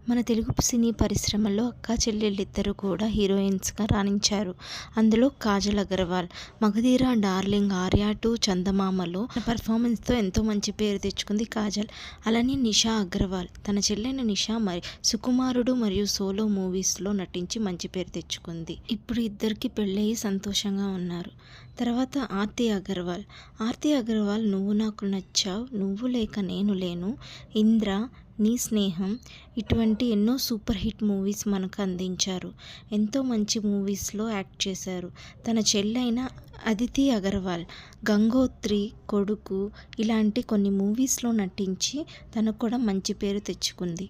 మన తెలుగు సినీ పరిశ్రమలో అక్కా చెల్లెళ్ళిద్దరూ కూడా హీరోయిన్స్గా రాణించారు. అందులో కాజల్ అగర్వాల్ 'మగధీర డార్లింగ్', 'ఆర్య 2', 'చందమామ'లో తన పర్ఫార్మెన్స్తో ఎంతో మంచి పేరు తెచ్చుకుంది కాజల్. అలానే నిషా అగర్వాల్ తన చెల్లెన నిషా 'సుకుమారుడు' మరియు 'సోలో' మూవీస్లో నటించి మంచి పేరు తెచ్చుకుంది. ఇప్పుడు ఇద్దరికి పెళ్ళయి సంతోషంగా ఉన్నారు. తర్వాత ఆర్తి అగర్వాల్ 'నువ్వు నాకు నచ్చావ్', 'నువ్వు లేక నేను లేను', 'ఇంద్ర', 'నీ స్నేహం' ఇటువంటి ఎన్నో సూపర్ హిట్ మూవీస్ మనకు అందించారు. ఎంతో మంచి మూవీస్లో యాక్ట్ చేశారు. తన చెల్లైన అదితి అగర్వాల్ 'గంగోత్రి', 'కొడుకు' ఇలాంటి కొన్ని మూవీస్లో నటించి తనకు కూడా మంచి పేరు తెచ్చుకుంది.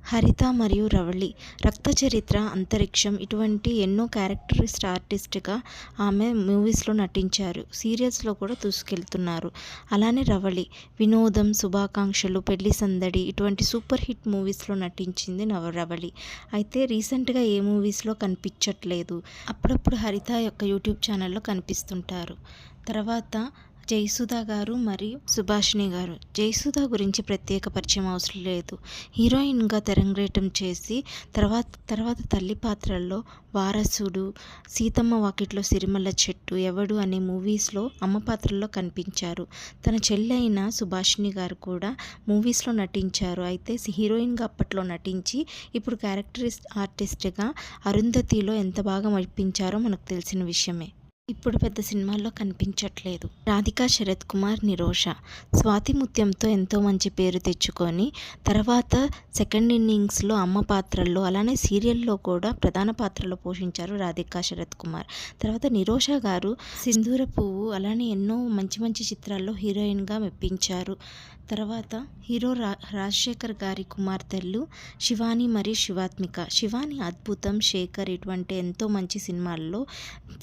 హరిత మరియు రవళి 'రక్తచరిత్ర', 'అంతరిక్షం' ఇటువంటి ఎన్నో క్యారెక్టరిస్ట్ ఆర్టిస్ట్గా ఆమె మూవీస్లో నటించారు. సీరియల్స్లో కూడా దూసుకెళ్తున్నారు. అలానే రవళి 'వినోదం', 'శుభాకాంక్షలు', 'పెళ్లి సందడి' ఇటువంటి సూపర్ హిట్ మూవీస్లో నటించింది రవళి. అయితే రీసెంట్గా ఏ మూవీస్లో కనిపించట్లేదు. అప్పుడప్పుడు హరిత యొక్క యూట్యూబ్ ఛానల్లో కనిపిస్తుంటారు. తర్వాత జయసుధ గారు మరియు సుభాషిణి గారు. జయసుధ గురించి ప్రత్యేక పరిచయం అవసరం లేదు. హీరోయిన్గా తెరంగేటం చేసి తర్వాత తల్లి పాత్రల్లో 'వారసుడు', 'సీతమ్మ వాకిట్లో సిరిమల్ల చెట్టు', 'ఎవడు' అనే మూవీస్లో అమ్మ పాత్రల్లో కనిపించారు. తన చెల్లెైన సుభాషిణి గారు కూడా మూవీస్లో నటించారు. అయితే హీరోయిన్గా అప్పట్లో నటించి ఇప్పుడు క్యారెక్టరిస్ట్ ఆర్టిస్ట్గా 'అరుంధతి'లో ఎంత బాగా మెప్పించారో మనకు తెలిసిన విషయమే. ఇప్పుడు పెద్ద సినిమాల్లో కనిపించట్లేదు. రాధికా శరత్ కుమార్, నిరోష 'స్వాతి ముత్యం'తో ఎంతో మంచి పేరు తెచ్చుకొని తర్వాత సెకండ్ ఇన్నింగ్స్లో అమ్మ పాత్రల్లో అలానే సీరియల్లో కూడా ప్రధాన పాత్రలో పోషించారు రాధికా శరత్ కుమార్. తర్వాత నిరోష గారు 'సింధూర పువ్వు' అలానే ఎన్నో మంచి చిత్రాల్లో హీరోయిన్గా మెప్పించారు. తర్వాత హీరో రాజశేఖర్ గారి కుమార్తెలు శివాని మరియు శివాత్మిక. శివాని 'అద్భుతం', 'శేఖర్' ఇటువంటి ఎంతో మంచి సినిమాల్లో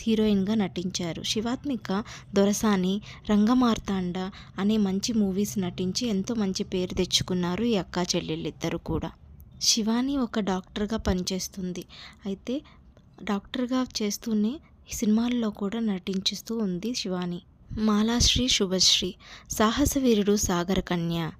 హీరోయిన్గా నటించారు. శివాత్మిక 'దొరసాని', 'రంగమార్తాండ' అనే మంచి మూవీస్ నటించి ఎంతో మంచి పేరు తెచ్చుకున్నారు ఈ అక్కా చెల్లెళ్ళిద్దరూ కూడా. శివాని ఒక డాక్టర్గా పనిచేస్తుంది. అయితే డాక్టర్గా చేస్తూనే సినిమాల్లో కూడా నటించుతూ ఉంది శివాని. మాలాశ్రీ, శుభశ్రీ 'సాహసవీరుడు', 'సాగరకన్య'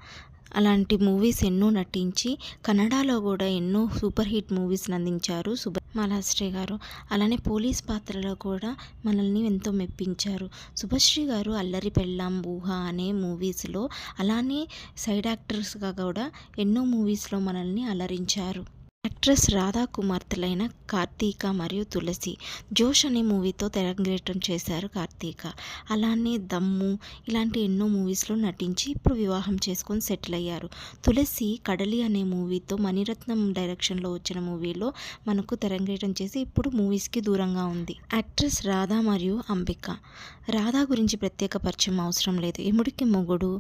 అలాంటి మూవీస్ ఎన్నో నటించి కన్నడలో కూడా ఎన్నో సూపర్ హిట్ మూవీస్ అందించారు మాలాశ్రీ గారు. అలానే పోలీస్ పాత్రలో కూడా మనల్ని ఎంతో మెప్పించారు. శుభశ్రీ గారు 'అల్లరి పెళ్ళాం', 'ఊహ' అనే మూవీస్లో అలానే సైడ్ యాక్టర్స్గా కూడా ఎన్నో మూవీస్లో మనల్ని అలరించారు. యాక్ట్రెస్ రాధా కుమార్తెలైన కార్తీక మరియు తులసి 'జోష్' అనే మూవీతో తెరంగేట్రం చేశారు కార్తీక. అలానే 'దమ్ము' ఇలాంటి ఎన్నో మూవీస్లో నటించి ఇప్పుడు వివాహం చేసుకొని సెటిల్ అయ్యారు. తులసి 'కడలి' అనే మూవీతో మణిరత్నం డైరెక్షన్లో వచ్చిన మూవీలో మనకు తెరంగేట్రం చేసి ఇప్పుడు మూవీస్కి దూరంగా ఉంది. యాక్ట్రెస్ రాధా మరియు అంబిక. రాధా గురించి ప్రత్యేక పరిచయం అవసరం లేదు. 'ఎముడికి మొగుడు',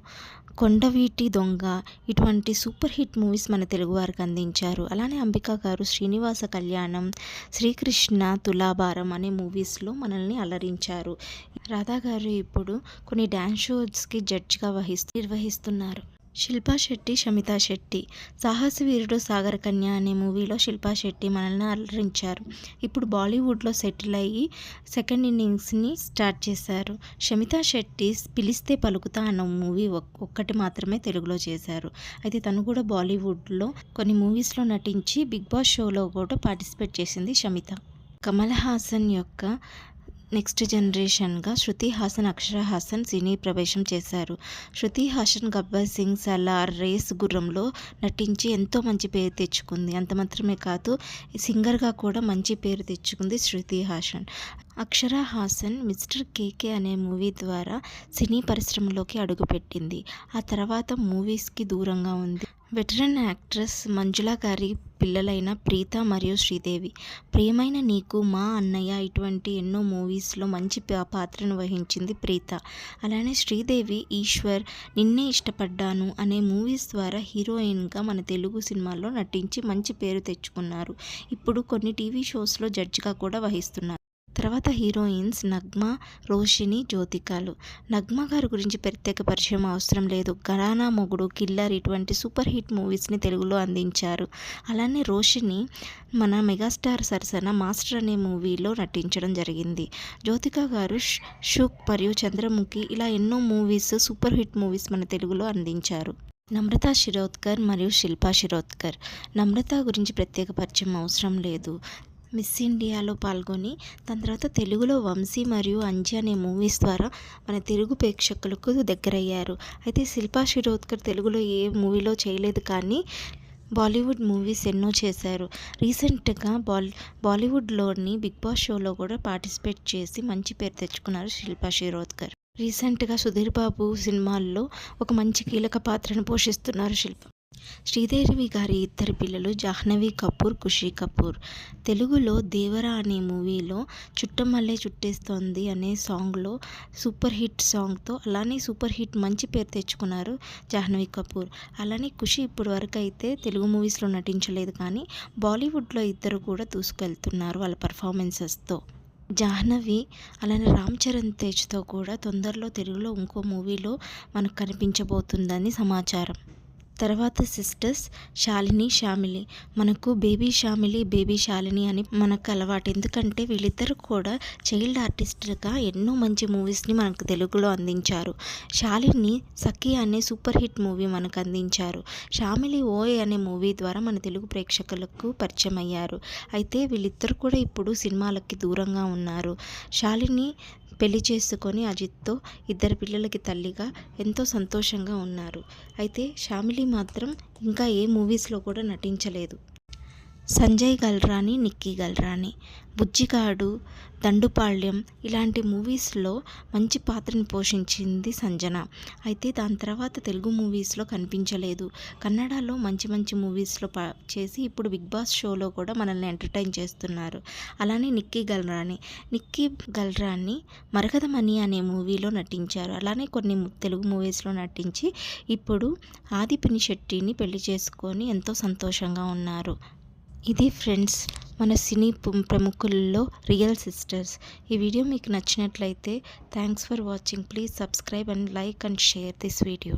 'కొండవీటి దొంగ' ఇటువంటి సూపర్ హిట్ మూవీస్ మన తెలుగు వారికి అందించారు. అలానే అంబిక గారు 'శ్రీనివాస కళ్యాణం', 'శ్రీకృష్ణ', 'తులాభారం' అనే మూవీస్లో మనల్ని అలరించారు. రాధా గారు ఇప్పుడు కొన్ని డ్యాన్స్ షోస్కి జడ్జిగా నిర్వహిస్తున్నారు. శిల్పా శెట్టి, శమితా శెట్టి 'సాహసవీరుడు', 'సాగరకన్య' అనే మూవీలో శిల్పా శెట్టి మనల్ని అలరించారు. ఇప్పుడు బాలీవుడ్లో సెటిల్ అయ్యి సెకండ్ ఇన్నింగ్స్ని స్టార్ట్ చేశారు. శమితా శెట్టి 'పిలిస్తే పలుకుతా' అన్న మూవీ ఒక్కటి మాత్రమే తెలుగులో చేశారు. అయితే తను కూడా బాలీవుడ్లో కొన్ని మూవీస్లో నటించి బిగ్ బాస్ షోలో కూడా పార్టిసిపేట్ చేసింది శమిత. కమల్ హాసన్ యొక్క నెక్స్ట్ జనరేషన్గా శృతి హాసన్, అక్షరా హాసన్ సినీ ప్రవేశం చేశారు. శృతి హాసన్ 'గబ్బర్ సింగ్', 'సలార్', 'రేస్ గుర్రంలో నటించి ఎంతో మంచి పేరు తెచ్చుకుంది. అంత మాత్రమే కాదు సింగర్గా కూడా మంచి పేరు తెచ్చుకుంది శృతి హాసన్. అక్షరా హాసన్ 'మిస్టర్ కేకే' అనే మూవీ ద్వారా సినీ పరిశ్రమలోకి అడుగుపెట్టింది. ఆ తర్వాత మూవీస్కి దూరంగా ఉంది. వెటరన్ యాక్ట్రెస్ మంజుల గారి పిల్లలైన ప్రీత మరియు శ్రీదేవి 'ప్రియమైన నీకు', 'మా అన్నయ్య' ఇటువంటి ఎన్నో మూవీస్లో మంచి పాత్రను వహించింది ప్రీత. అలానే శ్రీదేవి 'ఈశ్వర్', 'నిన్నే ఇష్టపడ్డాను' అనే మూవీస్ ద్వారా హీరోయిన్గా మన తెలుగు సినిమాల్లో నటించి మంచి పేరు తెచ్చుకున్నారు. ఇప్పుడు కొన్ని టీవీ షోస్లో జడ్జిగా కూడా వహిస్తున్నారు. తర్వాత హీరోయిన్స్ నగ్మ, రోషిని, జ్యోతికాలు. నగ్మ గారి గురించి ప్రత్యేక పరిచయం అవసరం లేదు. 'ఘరానా మొగుడు', 'కిల్లర్' ఇటువంటి సూపర్ హిట్ మూవీస్ని తెలుగులో అందించారు. అలానే రోషిని మన మెగాస్టార్ సరసన 'మాస్టర్' అనే మూవీలో నటించడం జరిగింది. జ్యోతిక గారు 'షుక్' మరియు 'చంద్రముఖి' ఇలా ఎన్నో మూవీస్ సూపర్ హిట్ మూవీస్ మన తెలుగులో అందించారు. నమ్రతా శిరోద్కర్ మరియు శిల్పా శిరోద్కర్. నమ్రత గురించి ప్రత్యేక పరిచయం అవసరం లేదు. మిస్ ఇండియాలో పాల్గొని దాని తర్వాత తెలుగులో వంశీ మరియు అంజి అనే మూవీస్ ద్వారా మన తెలుగు ప్రేక్షకులకు దగ్గరయ్యారు. అయితే శిల్పా శిరోద్కర్ తెలుగులో ఏ మూవీలో చేయలేదు, కానీ బాలీవుడ్ మూవీస్ ఎన్నో చేశారు. రీసెంట్గా బాలీవుడ్లోని బిగ్ బాస్ షోలో కూడా పార్టిసిపేట్ చేసి మంచి పేరు తెచ్చుకున్నారు శిల్పా శిరోద్కర్. రీసెంట్గా సుధీర్ బాబు సినిమాల్లో ఒక మంచి కీలక పాత్రను పోషిస్తున్నారు శిల్ప. శ్రీదేవి గారి ఇద్దరు పిల్లలు జాహ్నవి కపూర్, ఖుషీ కపూర్. తెలుగులో దేవరా అనే మూవీలో చుట్టమల్లే చుట్టేస్తోంది అనే సాంగ్లో సూపర్ హిట్ సాంగ్తో అలానే సూపర్ హిట్ మంచి పేరు తెచ్చుకున్నారు జాహ్నవి కపూర్. అలానే ఖుషి ఇప్పటి వరకు అయితే తెలుగు మూవీస్లో నటించలేదు, కానీ బాలీవుడ్లో ఇద్దరు కూడా దూసుకెళ్తున్నారు వాళ్ళ పర్ఫార్మెన్సెస్తో. జాహ్నవి అలానే రామ్ చరణ్ తేజ్తో కూడా తొందరలో తెలుగులో ఇంకో మూవీలో మనకు కనిపించబోతుందని సమాచారం. తర్వాత సిస్టర్స్ శాలిని, శ్యామిలి. మనకు బేబీ శ్యామిలి, బేబీ శాలిని అని మనకు అలవాటు. ఎందుకంటే వీళ్ళిద్దరు కూడా చైల్డ్ ఆర్టిస్టులుగా ఎన్నో మంచి మూవీస్ని మనకు తెలుగులో అందించారు. శాలిని సఖి అనే సూపర్ హిట్ మూవీ మనకు అందించారు. శ్యామిలి ఓయ్ అనే మూవీ ద్వారా మన తెలుగు ప్రేక్షకులకు పరిచయం అయ్యారు. అయితే వీళ్ళిద్దరు కూడా ఇప్పుడు సినిమాలకి దూరంగా ఉన్నారు. శాలిని పెళ్లి చేసుకొని అజిత్తో ఇద్దరు పిల్లలకి తల్లిగా ఎంతో సంతోషంగా ఉన్నారు. అయితే శ్యామిలి మాత్రం ఇంకా ఏ మూవీస్లో కూడా నటించలేదు. సంజయ్ గల్రాని, నిక్కీ గల్రాని. బుజ్జిగాడు, దండుపాళ్యం ఇలాంటి మూవీస్లో మంచి పాత్రను పోషించింది సంజన. అయితే దాని తర్వాత తెలుగు మూవీస్లో కనిపించలేదు. కన్నడలో మంచి మంచి మూవీస్లో చేసి ఇప్పుడు బిగ్ బాస్ షోలో కూడా మనల్ని ఎంటర్టైన్ చేస్తున్నారు. అలానే నిక్కీ గల్రాని మరకథమణి అనే మూవీలో నటించారు. అలానే కొన్ని తెలుగు మూవీస్లో నటించి ఇప్పుడు ఆది పినిశెట్టిని పెళ్లి చేసుకొని ఎంతో సంతోషంగా ఉన్నారు. ఇది ఫ్రెండ్స్ మన సినీ ప్రముఖుల్లో రియల్ సిస్టర్స్. ఈ వీడియో మీకు నచ్చినట్లయితే thanks for watching. Please subscribe and like and share this video.